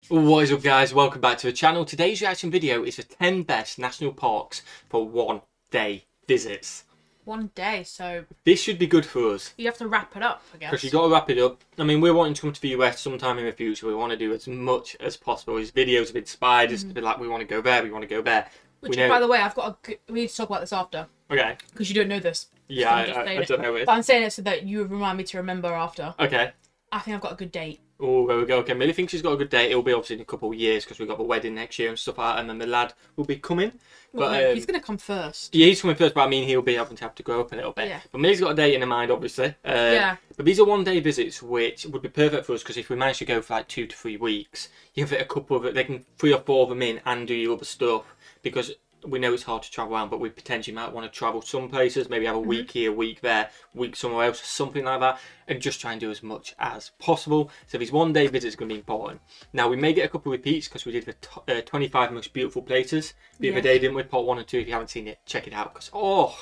What is up, guys? Welcome back to the channel. Today's reaction video is the 10 best national parks for 1 day visits. 1 day, so This should be good for us. you have to wrap it up, I guess. Because you got to wrap it up. I mean, we're wanting to come to the US sometime in the future. We want to do as much as possible. His videos have inspired us to be like, we want to go there, we want to go there. Which, by the way, I've got we need to talk about this after. Okay. Because you don't know this. Yeah, I don't know it. But I'm saying it so that you remind me to remember after. Okay. I think I've got a good date. Oh, there we go. Okay, Millie thinks she's got a good date. It'll be obviously in a couple of years because we've got the wedding next year and stuff like that, and then the lad will be coming. Well, But no, he's going to come first. Yeah, he's coming first, but I mean, he'll be having to have to grow up a little bit. Yeah. But Millie's got a date in her mind, obviously. Yeah. But these are 1 day visits, which would be perfect for us because if we manage to go for like 2 to 3 weeks, you can fit a couple of it. They can 3 or 4 of them in and do your other stuff because we know it's hard to travel around, but we potentially might want to travel some places, maybe have a week here, week there, week somewhere else, something like that, and just try and do as much as possible. So these 1 day visits are going to be important. Now, we may get a couple of repeats because we did the 25 most beautiful places the other day, didn't we? Part 1 and 2. If you haven't seen it, check it out because, oh,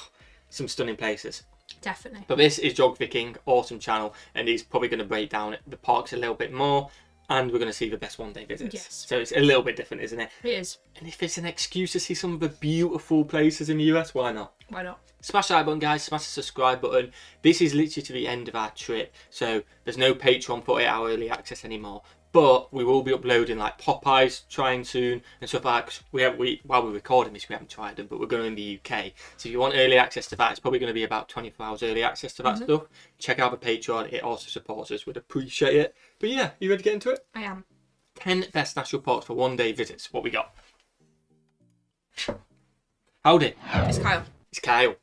some stunning places. Definitely. But this is Geography King, awesome channel, and he's probably going to break down the parks a little bit more. And we're going to see the best 1 day visits. Yes. So it's a little bit different, isn't it? It is. And if it's an excuse to see some of the beautiful places in the US, why not? Why not? Smash that like button, guys. Smash the subscribe button. This is literally to the end of our trip. So there's no Patreon 48-hour early access anymore. But we will be uploading like Popeyes trying soon and stuff like that. Because while we're recording this, we haven't tried them, but we're going in the UK. So if you want early access to that, it's probably going to be about 24 hours early access to that stuff. Check out the Patreon. It also supports us. We'd appreciate it. But yeah, you ready to get into it? I am. 10 best national parks for 1 day visits. What we got? Howdy. It's Kyle. It's Kyle.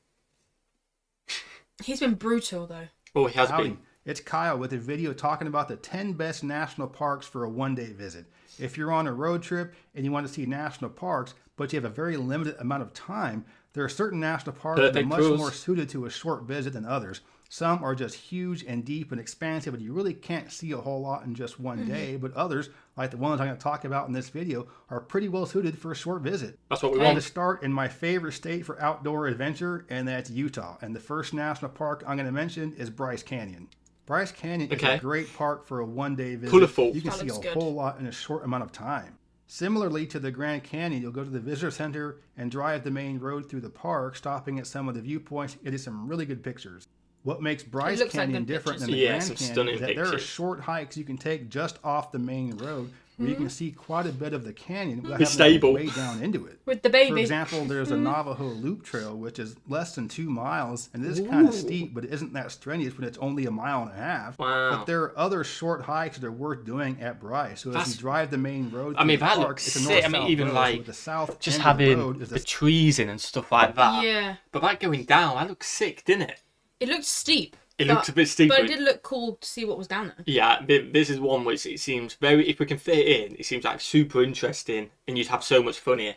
He's been brutal, though. Oh, he has Howdy. been. It's Kyle with a video talking about the 10 best national parks for a 1 day visit. If you're on a road trip and you want to see national parks, but you have a very limited amount of time, there are certain national parks that are much more suited to a short visit than others. Some are just huge and deep and expansive, and you really can't see a whole lot in just 1 day. But others, like the ones I'm going to talk about in this video, are pretty well suited for a short visit. That's what we I'm want. going to start in my favorite state for outdoor adventure, and that's Utah. And the first national park I'm going to mention is Bryce Canyon. Bryce Canyon is a great park for a 1 day visit. Colorful. You can see a whole lot in a short amount of time. Similarly to the Grand Canyon, you'll go to the visitor center and drive the main road through the park, stopping at some of the viewpoints. It is some really good pictures. What makes Bryce Canyon different than the Grand Canyon is that there are short hikes you can take just off the main road where you can see quite a bit of the canyon without having to go way down into it. With the baby. For example, there's a Navajo Loop Trail, which is less than 2 miles, and it is kind of steep, but it isn't that strenuous when it's only 1.5 miles. Wow. But there are other short hikes that are worth doing at Bryce. So as you drive the main road, I mean, that looks sick. I mean, even like the south just end of the having road is the trees in and stuff like that. Yeah. But that going down, that looks sick, didn't it? It looked steep. It looked a bit steep. But it did look cool to see what was down there. Yeah, this is one which it seems very, if we can fit it in, it seems like super interesting and you'd have so much fun here.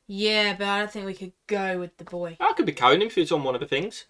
Yeah, but I don't think we could go with the boy. I could be carrying him if it's on one of the things.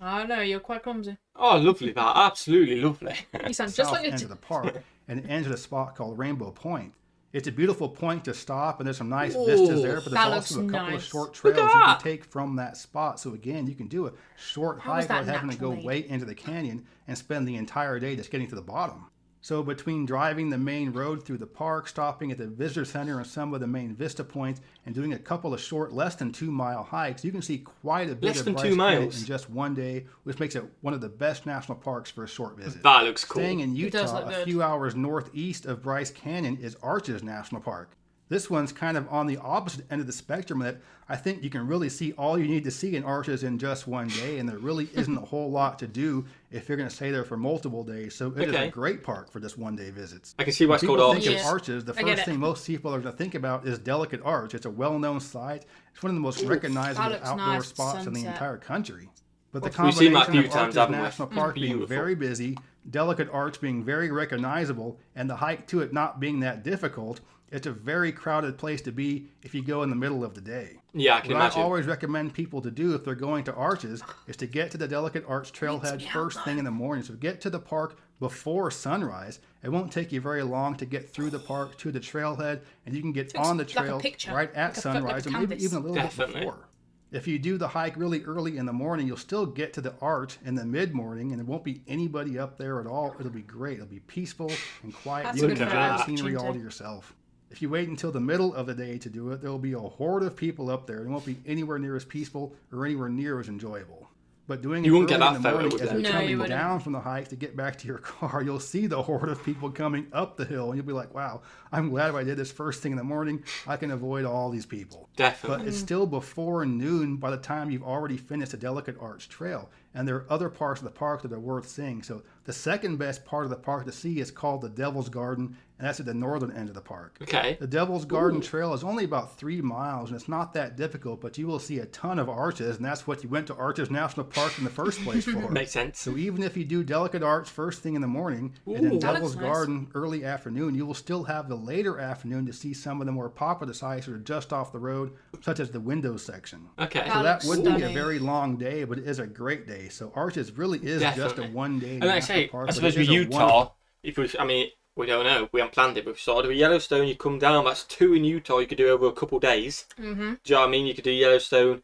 I don't know, you're quite clumsy. Oh, lovely that. Absolutely lovely. You sound just like end of the park, and it ends at a spot called Rainbow Point. It's a beautiful point to stop, and there's some nice vistas there, but there's also a couple of short trails you can take from that spot. So again, you can do a short hike without having to go way into the canyon and spend the entire day just getting to the bottom. So between driving the main road through the park, stopping at the visitor center and some of the main vista points, and doing a couple of short, less than 2 mile hikes, you can see quite a bit of Bryce Canyon in just 1 day, which makes it one of the best national parks for a short visit. That looks cool. Staying in Utah, a few hours northeast of Bryce Canyon, is Arches National Park. This one's kind of on the opposite end of the spectrum that I think you can really see all you need to see in Arches in just 1 day, and there really isn't a whole lot to do if you're going to stay there for multiple days. So it is a great park for just 1 day visits. I can see why it's called Arches. Arches, the first thing most people are going to think about is Delicate Arch. It's a well-known site. It's one of the most recognizable outdoor spots in the entire country. But the combination of Arches National Park being very busy, Delicate Arch being very recognizable, and the hike to it not being that difficult, it's a very crowded place to be if you go in the middle of the day. Yeah, I can imagine. What I always recommend people to do if they're going to Arches is to get to the Delicate Arch trailhead first thing in the morning. So get to the park before sunrise. It won't take you very long to get through the park to the trailhead, and you can get on the trail right at sunrise, or maybe even a little bit before. If you do the hike really early in the morning, you'll still get to the arch in the mid-morning, and there won't be anybody up there at all. It'll be great. It'll be peaceful and quiet. That's You a can good enjoy the option scenery all too. to yourself. If you wait until the middle of the day to do it, there will be a horde of people up there. It won't be anywhere near as peaceful or anywhere near as enjoyable. But doing it early in the morning, as you're coming down from the hike to get back to your car, you'll see the horde of people coming up the hill, and you'll be like, wow, I'm glad I did this first thing in the morning. I can avoid all these people. Definitely. But it's still before noon by the time you've already finished the Delicate Arch Trail. And there are other parts of the park that are worth seeing. So the second best part of the park to see is called the Devil's Garden, and that's at the northern end of the park. Okay. The Devil's Garden Trail is only about 3 miles, and it's not that difficult, but you will see a ton of arches, and that's what you went to Arches National Park in the first place for. Makes sense. So even if you do Delicate Arch first thing in the morning, and then Devil's Garden early afternoon, you will still have the later afternoon to see some of the more popular sites that are just off the road, such as the windows section. Okay. So that would be a very long day, but it is a great day. So Arches really is just a one-day And like I say, park. I suppose with Utah, if we, I mean, we don't know, we haven't planned it, but if we sort of do Yellowstone, you come down, that's 2 in Utah you could do over a couple of days. Mm-hmm. Do you know what I mean? You could do Yellowstone,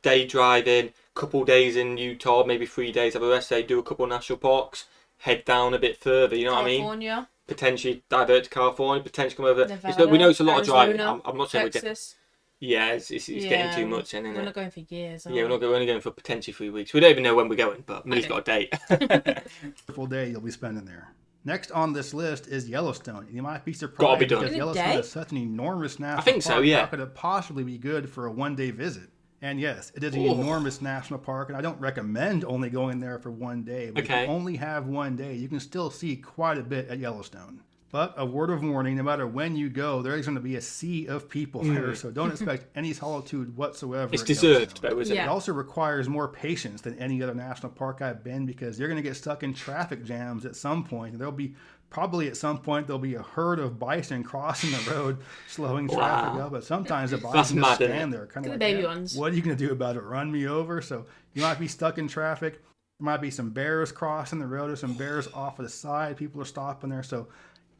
day driving, couple days in Utah, maybe 3 days, have a rest day, do a couple of national parks, head down a bit further, you know what I mean? California. Potentially divert to California, potentially come over. Nevada, We know it's a lot Arizona, of driving. I'm not saying Texas. it's getting too much, isn't it? We're not going for years. Yeah, we're only going for potentially 3 weeks. We don't even know when we're going, but Millie's got a date. Full day you'll be spending there. Next on this list is Yellowstone. You might be surprised Gotta be done. because Yellowstone is such an enormous national park. I think so, yeah. How could it possibly be good for a one-day visit? And yes, it is an enormous national park, and I don't recommend only going there for one day. But if you only have one day, you can still see quite a bit at Yellowstone. But a word of warning, no matter when you go, there is going to be a sea of people there, so don't expect any solitude whatsoever. It's deserved, though, isn't it? It also requires more patience than any other national park I've been, because you're going to get stuck in traffic jams at some point. And there'll be a herd of bison crossing the road, slowing traffic up. But sometimes the bison just stand there, kind of like, baby ones. What are you going to do about it? Run me over? So you might be stuck in traffic. There might be some bears crossing the road, or some bears off to the side. People are stopping there. So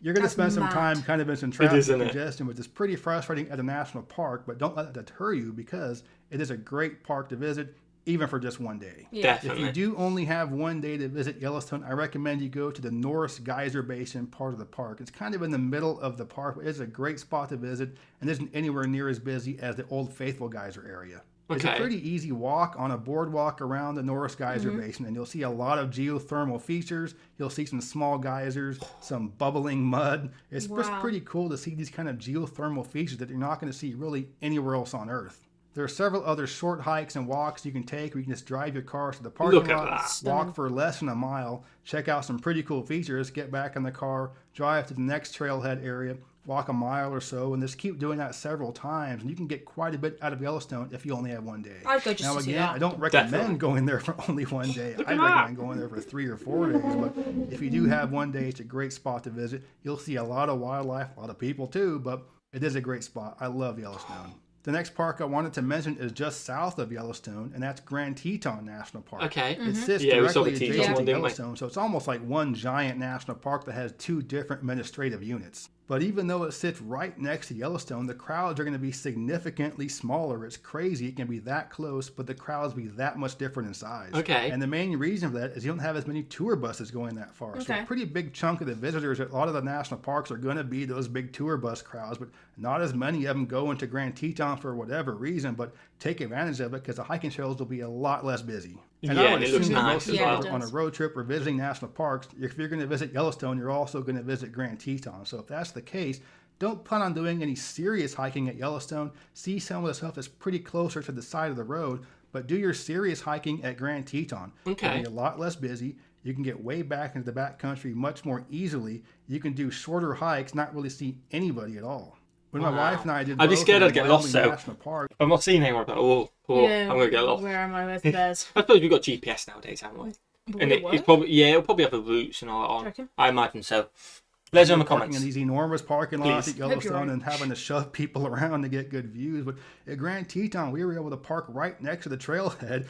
you're going to spend some time kind of in some traffic congestion, which is pretty frustrating at a national park, but don't let that deter you, because it is a great park to visit, even for just one day. Yeah. If you do only have one day to visit Yellowstone, I recommend you go to the Norris Geyser Basin part of the park. It's kind of in the middle of the park, but it's a great spot to visit, and isn't anywhere near as busy as the Old Faithful Geyser area. It's a pretty easy walk on a boardwalk around the Norris Geyser Basin, and you'll see a lot of geothermal features. You'll see some small geysers, some bubbling mud. It's just pretty cool to see these kind of geothermal features that you're not going to see really anywhere else on Earth. There are several other short hikes and walks you can take, where you can just drive your car to the parking lot, walk for less than a mile, check out some pretty cool features, get back in the car, drive to the next trailhead area, walk a mile or so, and just keep doing that several times, and you can get quite a bit out of Yellowstone if you only have one day. I'd go just now to see again, that. I don't recommend going there for only one day. I recommend going there for 3 or 4 days, but if you do have one day, it's a great spot to visit. You'll see a lot of wildlife, a lot of people too, but it is a great spot. I love Yellowstone. The next park I wanted to mention is just south of Yellowstone, and that's Grand Teton National Park. Okay. It sits directly adjacent to Yellowstone, so it's almost like one giant national park that has 2 different administrative units. But even though it sits right next to Yellowstone, the crowds are going to be significantly smaller. It's crazy. It can be that close, but the crowds be that much different in size. Okay. And the main reason for that is you don't have as many tour buses going that far. So a pretty big chunk of the visitors at a lot of the national parks are going to be those big tour bus crowds, but not as many of them go into Grand Teton for whatever reason, but take advantage of it, because the hiking trails will be a lot less busy. And I would assume that most people are on a road trip or visiting national parks, if you're going to visit Yellowstone, you're also going to visit Grand Teton. So if that's the case, don't plan on doing any serious hiking at Yellowstone. See some of the stuff that's pretty closer to the side of the road, but do your serious hiking at Grand Teton. It'll be a lot less busy. You can get way back into the backcountry much more easily. You can do shorter hikes, not really see anybody at all. When my wife and I did I'd be scared I'd get lost, though. National Park, I'm not seeing anyone, but I'm going to get lost. Where am I? Where's the bears? I suppose we've got GPS nowadays, haven't we? And it's probably, it'll probably have the routes and all that on. I imagine so. Let us know in the comments. In these enormous parking lots at Yellowstone and having to shove people around to get good views. But at Grand Teton, we were able to park right next to the trailhead,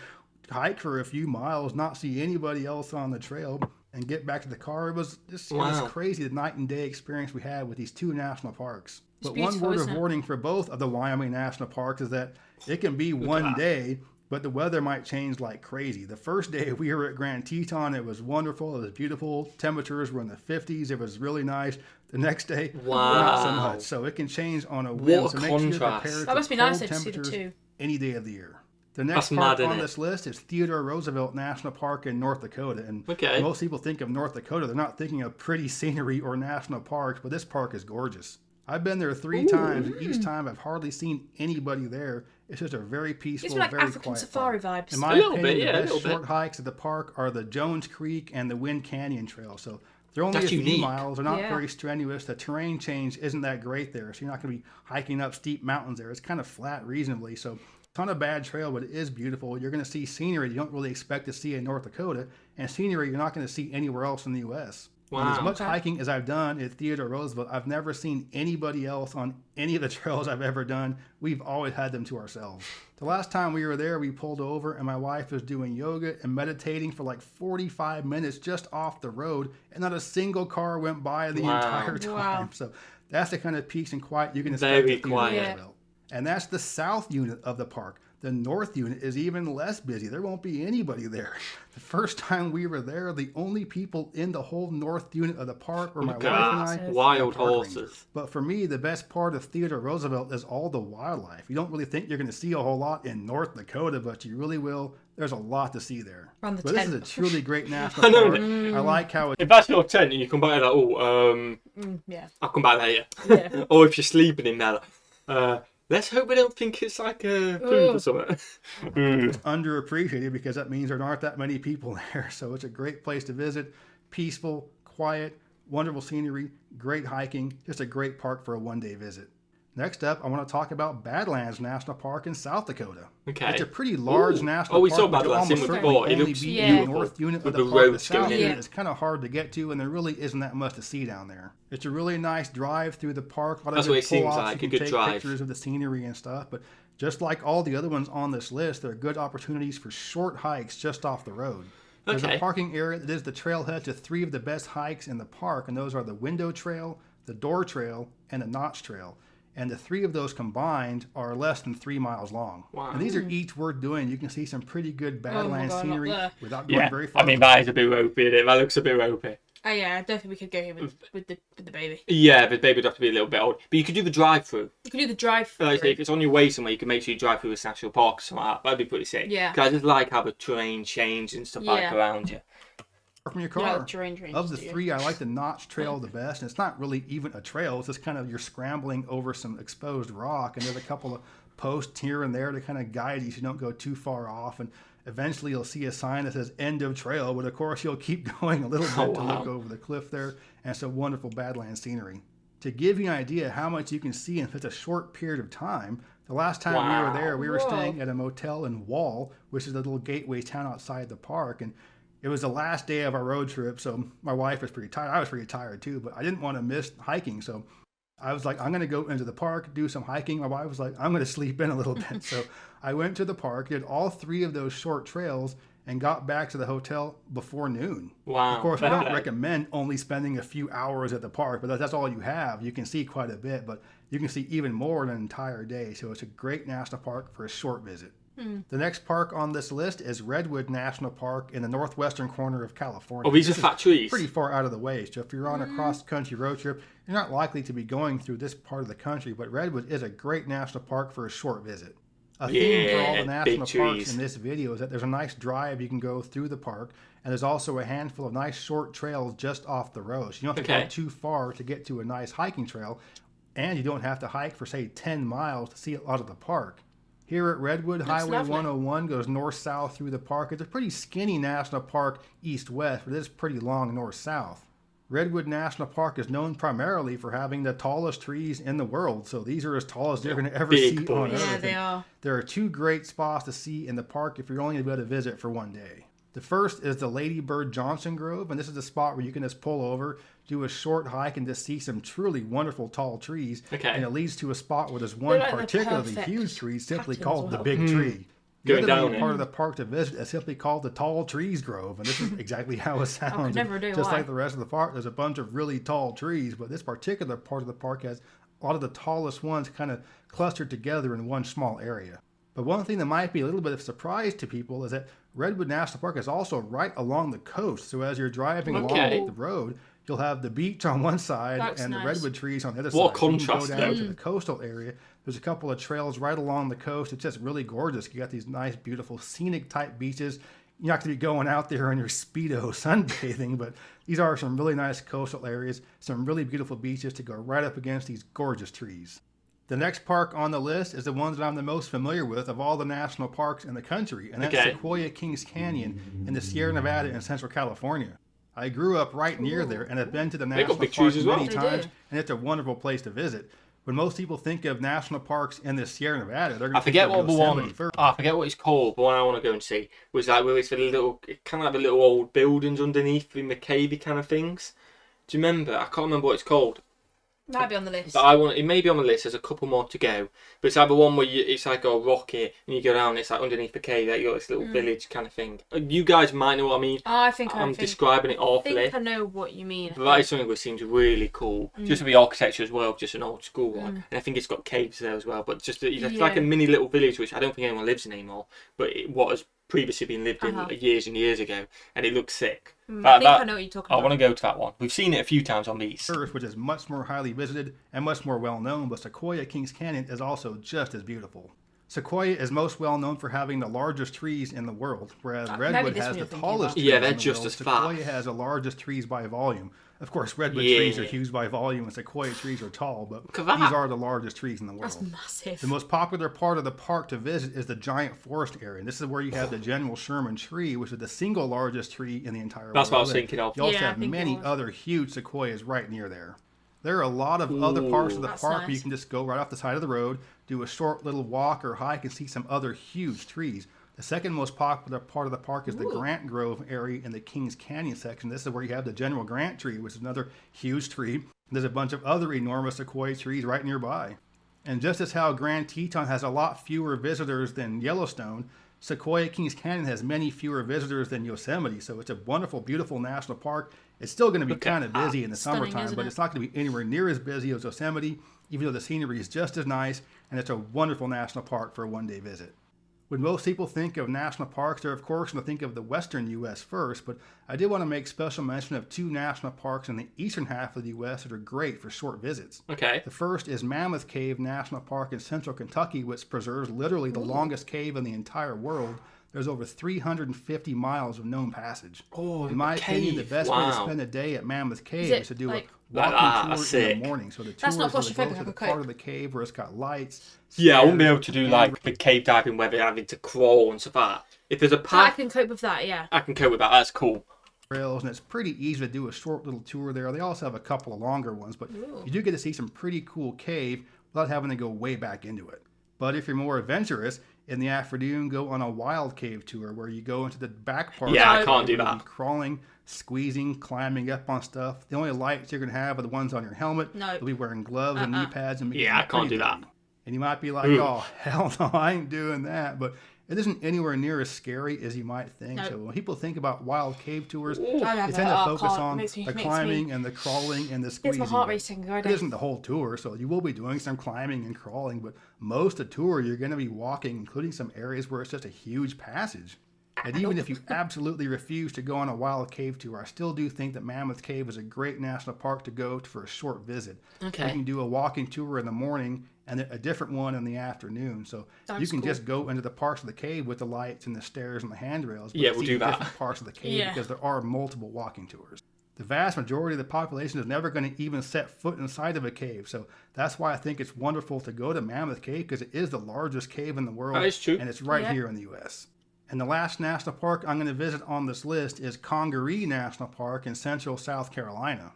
hike for a few miles, not see anybody else on the trail. and get back to the car. It was just it was crazy, the night and day experience we had with these 2 national parks. But one word of warning for both of the Wyoming national parks is that it can be one day, but the weather might change like crazy. The first day we were at Grand Teton, it was wonderful. It was beautiful. Temperatures were in the 50s. It was really nice. The next day, not so much. So it can change on a whim. So make sure you're prepared that must be nice to see the two. Any day of the year. The next park on this list is Theodore Roosevelt National Park in North Dakota. And most people think of North Dakota, they're not thinking of pretty scenery or national parks, but this park is gorgeous. I've been there 3 times, and each time I've hardly seen anybody there. It's just a very peaceful, like very African quiet safari park. vibes. In my opinion, the best short hikes at the park are the Jones Creek and the Wind Canyon Trail. So they're only a few miles. They're not very strenuous. The terrain change isn't that great there, so you're not going to be hiking up steep mountains there. It's kind of flat reasonably, so ton of bad trail, but it is beautiful. You're going to see scenery you don't really expect to see in North Dakota, and scenery you're not going to see anywhere else in the U.S. And as much hiking as I've done at Theodore Roosevelt, I've never seen anybody else on any of the trails I've ever done. We've always had them to ourselves. The last time we were there, we pulled over, and my wife was doing yoga and meditating for like 45 minutes just off the road, and not a single car went by the entire time. So that's the kind of peace and quiet you can expect at Theodore Roosevelt. And that's the south unit of the park. The north unit is even less busy. There won't be anybody there. The first time we were there, the only people in the whole north unit of the park were my wife and I. Wild horses. But for me, the best part of Theodore Roosevelt is all the wildlife. You don't really think you're going to see a whole lot in North Dakota, but you really will. There's a lot to see there. But this is a truly great national park. I like how it... If that's your tent and you come back like, I'll come back later. Yeah. Or if you're sleeping in there, let's hope we don't think it's like a food or something. It's underappreciated because that means there aren't that many people there. So it's a great place to visit. Peaceful, quiet, wonderful scenery, great hiking. Just a great park for a one-day visit. Next up, I want to talk about Badlands National Park in South Dakota. Okay. It's a pretty large national park. We saw Badlands before. It looks the north unit of the park. The south unit is kind of hard to get to, and there really isn't that much to see down there. It's a really nice drive through the park. That's what it seems like, a good drive. Pictures of the scenery and stuff, but just like all the other ones on this list, there are good opportunities for short hikes just off the road. There's a parking area that is the trailhead to 3 of the best hikes in the park, and those are the Window Trail, the Door Trail, and the Notch Trail. And the 3 of those combined are less than 3 miles long. Wow. And these are each worth doing. You can see some pretty good Badlands scenery without going very far. I mean, that is a bit ropey, isn't it? That looks a bit ropey. Oh yeah, I don't think we could go here with the baby. Yeah, the baby would have to be a little bit old. But you could do the drive-through. You could do the drive-through. Like, if it's on your way somewhere, you can make sure you drive through a national park or something like that. That'd be pretty sick. Yeah. Because I just like how the terrain changed and stuff like around you. From your car. Of the 3, I like the Notch Trail the best. And it's not really even a trail. It's just kind of you're scrambling over some exposed rock, and there's a couple of posts here and there to kind of guide you so you don't go too far off. And eventually you'll see a sign that says end of trail, but of course you'll keep going a little bit to look over the cliff there. And it's a wonderful Badlands scenery. To give you an idea how much you can see in such a short period of time, the last time we were there, we were staying at a motel in Wall, which is a little gateway town outside the park. And it was the last day of our road trip, so my wife was pretty tired. I was pretty tired too, but I didn't want to miss hiking, so I was like, I'm going to go into the park, do some hiking. My wife was like, I'm going to sleep in a little bit. So I went to the park, did all 3 of those short trails, and got back to the hotel before noon. Wow. Of course, I don't recommend only spending a few hours at the park, but that's all you have. You can see quite a bit, but you can see even more in an entire day. So it's a great national park for a short visit. The next park on this list is Redwood National Park in the northwestern corner of California. Oh, these are fat trees. Pretty far out of the way. So if you're on a cross-country road trip, you're not likely to be going through this part of the country, but Redwood is a great national park for a short visit. A theme for all the national parks in this video is that there's a nice drive you can go through the park, and there's also a handful of nice short trails just off the road. So you don't have to go too far to get to a nice hiking trail, and you don't have to hike for, say, 10 miles to see a lot of the park. Here at Redwood, Highway 101 goes north-south through the park. It's a pretty skinny national park east-west, but it is pretty long north-south. Redwood National Park is known primarily for having the tallest trees in the world, so these are as tall as you're going to ever see on Earth. Yeah, they are. There are 2 great spots to see in the park if you're only going to be able to visit for one day. The first is the Lady Bird Johnson Grove, and this is a spot where you can just pull over, do a short hike, and just see some truly wonderful tall trees. And it leads to a spot where there's one particularly huge tree simply called the Big Tree. going down The other part of the park to visit is simply called the Tall Trees Grove, and this is exactly how it sounds. I could never do Just why. like the rest of the park, there's a bunch of really tall trees, but this particular part of the park has a lot of the tallest ones kind of clustered together in one small area. But one thing that might be a little bit of a surprise to people is that Redwood National Park is also right along the coast. So as you're driving along the road, you'll have the beach on one side and the redwood trees on the other side. What a contrast, you can go down to the coastal area. There's a couple of trails right along the coast. It's just really gorgeous. You got these nice, beautiful, scenic type beaches. You're not going to be going out there in your Speedo sunbathing, but these are some really nice coastal areas, some really beautiful beaches to go right up against these gorgeous trees. The next park on the list is the ones that I'm the most familiar with of all the national parks in the country, and that's Sequoia Kings Canyon in the Sierra Nevada in Central California. I grew up right near there and have been to the national park many times, and it's a wonderful place to visit. When most people think of national parks in the Sierra Nevada, they're going to think of Yosemite first. I forget what it's called, but one I want to go and see was like where it's a little, kind of like the little old buildings underneath in the cavey kind of things. Do you remember? I can't remember what it's called. Might be on the list. But it may be on the list. There's a couple more to go. But it's like the one where it's like a rocket and you go down. It's like underneath the cave. Like you got this little village kind of thing. You guys might know what I mean. I think I'm describing it awfully. I think I know what you mean. But that is something that seems really cool. Just with the architecture as well, just an old school one. And I think it's got caves there as well. But just it's like a mini little village, which I don't think anyone lives in anymore. But what has previously been lived in years and years ago, and it looks sick. I think I know what you're talking about. I want to go to that one. We've seen it a few times on these. Which is much more highly visited and much more well known, but Sequoia Kings Canyon is also just as beautiful. Sequoia is most well known for having the largest trees in the world, whereas Redwood has the tallest trees in the world. Yeah, they're just as fat. Sequoia has the largest trees by volume. Of course, Redwood trees are huge by volume and Sequoia trees are tall, but these are the largest trees in the world. That's massive. The most popular part of the park to visit is the giant forest area. And this is where you have the General Sherman tree, which is the single largest tree in the entire world. That's what I was thinking of. You also have many other huge sequoias right near there. There are a lot of other parts of the park where you can just go right off the side of the road, do a short little walk or hike, and see some other huge trees. The second most popular part of the park is the Grant Grove area in the Kings Canyon section. This is where you have the General Grant tree, which is another huge tree. There's a bunch of other enormous sequoia trees right nearby. And just as how Grand Teton has a lot fewer visitors than Yellowstone, Sequoia Kings Canyon has many fewer visitors than Yosemite. So it's a wonderful, beautiful national park. It's still going to be kind of busy in the summertime, but it's not going to be anywhere near as busy as Yosemite, even though the scenery is just as nice, and it's a wonderful national park for a one-day visit. When most people think of national parks, they're of course going to think of the western U.S. first, but I did want to make special mention of two national parks in the eastern half of the U.S. that are great for short visits. Okay. The first is Mammoth Cave National Park in central Kentucky, which preserves literally the longest cave in the entire world. There's over 350 miles of known passage. In my opinion, the best way to spend a day at Mammoth Cave is to do a walking tour in the morning. So the tour is going to go to the part of the cave where it's got lights. Yeah, I wouldn't be able to do like the cave diving where they're having to crawl and stuff like that. If there's a path, I can cope with that, yeah. I can cope with that. That's cool. Trails, and it's pretty easy to do a short little tour there. They also have a couple of longer ones, but you do get to see some pretty cool cave without having to go way back into it. But if you're more adventurous, in the afternoon, go on a wild cave tour where you go into the back part. Yeah, I can't do that. Crawling, squeezing, climbing up on stuff. The only lights you're going to have are the ones on your helmet. No. You'll be wearing gloves and knee pads. And I can't do that. And you might be like, oh, hell no, I ain't doing that. But it isn't anywhere near as scary as you might think. So when people think about wild cave tours, they tend to focus on the climbing and the crawling and the squeezing. It's my heart racing. It isn't the whole tour, so you will be doing some climbing and crawling, but most of the tour you're going to be walking, including some areas where it's just a huge passage. And even if you absolutely refuse to go on a wild cave tour, I still do think that Mammoth Cave is a great national park to go to for a short visit. Okay. You can do a walking tour in the morning and a different one in the afternoon. So you can just go into the parts of the cave with the lights and the stairs and the handrails. But we'll do that. Different parts of the cave because there are multiple walking tours. The vast majority of the population is never going to even set foot inside of a cave. So that's why I think it's wonderful to go to Mammoth Cave, because it is the largest cave in the world. That is true. And it's right here in the U.S. And the last national park I'm going to visit on this list is Congaree National Park in central South Carolina.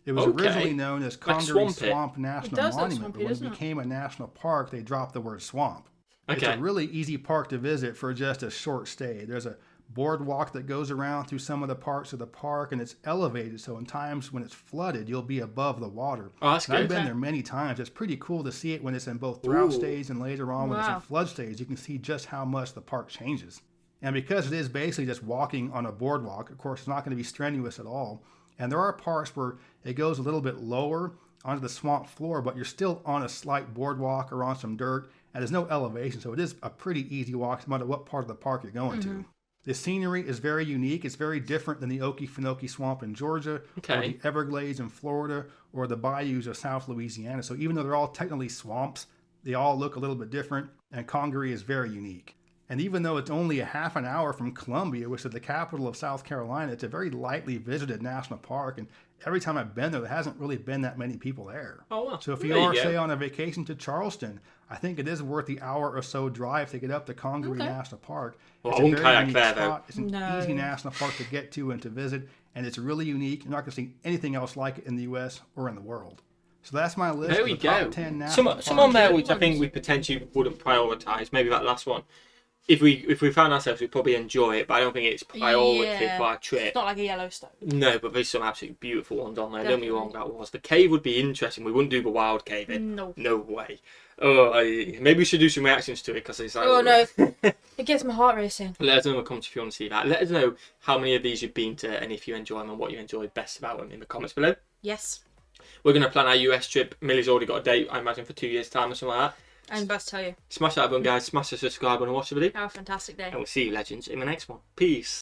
It was originally known as Congaree Swamp National Monument, but when it became a national park, they dropped the word swamp. It's a really easy park to visit for just a short stay. There's a boardwalk that goes around through some of the parts of the park, and it's elevated. So in times when it's flooded, you'll be above the water. Oh, that's good. I've been there many times. It's pretty cool to see it when it's in both drought stage and later on when it's in flood stage. You can see just how much the park changes. And because it is basically just walking on a boardwalk, of course, it's not going to be strenuous at all. And there are parts where it goes a little bit lower onto the swamp floor, but you're still on a slight boardwalk or on some dirt, and there's no elevation, so it is a pretty easy walk no matter what part of the park you're going to. The scenery is very unique. It's very different than the Okefenokee Swamp in Georgia, or the Everglades in Florida, or the bayous of South Louisiana. So even though they're all technically swamps, they all look a little bit different, and Congaree is very unique. And even though it's only a half an hour from Columbia, which is the capital of South Carolina, it's a very lightly visited national park. And every time I've been there hasn't really been that many people there. Oh, well. So if you are, say, on a vacation to Charleston, I think it is worth the hour or so drive to get up to Congaree National Park. Well, I won't kayak there, though. It's an easy national park to get to and to visit, and it's really unique. You're not going to see anything else like it in the U.S. or in the world. So that's my list. There we of the go. top 10 national parks. Some on there which I think we potentially wouldn't prioritise. Maybe that last one. If we found ourselves, we'd probably enjoy it, but I don't think it's priority for our trip. It's not like a Yellowstone. No, but there's some absolutely beautiful ones on there. Don't be wrong, that was. The cave would be interesting. We wouldn't do the wild cave. No way. Oh, maybe we should do some reactions to it because it's like. Oh no, it gets my heart racing. Let us know in the comments if you want to see that. Let us know how many of these you've been to and if you enjoy them and what you enjoyed best about them in the comments below. Yes. We're going to plan our US trip. Millie's already got a date, I imagine, for 2 years' time or something like that. I'm about to tell you. Smash that button, guys. Smash the subscribe button and watch the video. Have a fantastic day. And we'll see you, legends, in the next one. Peace.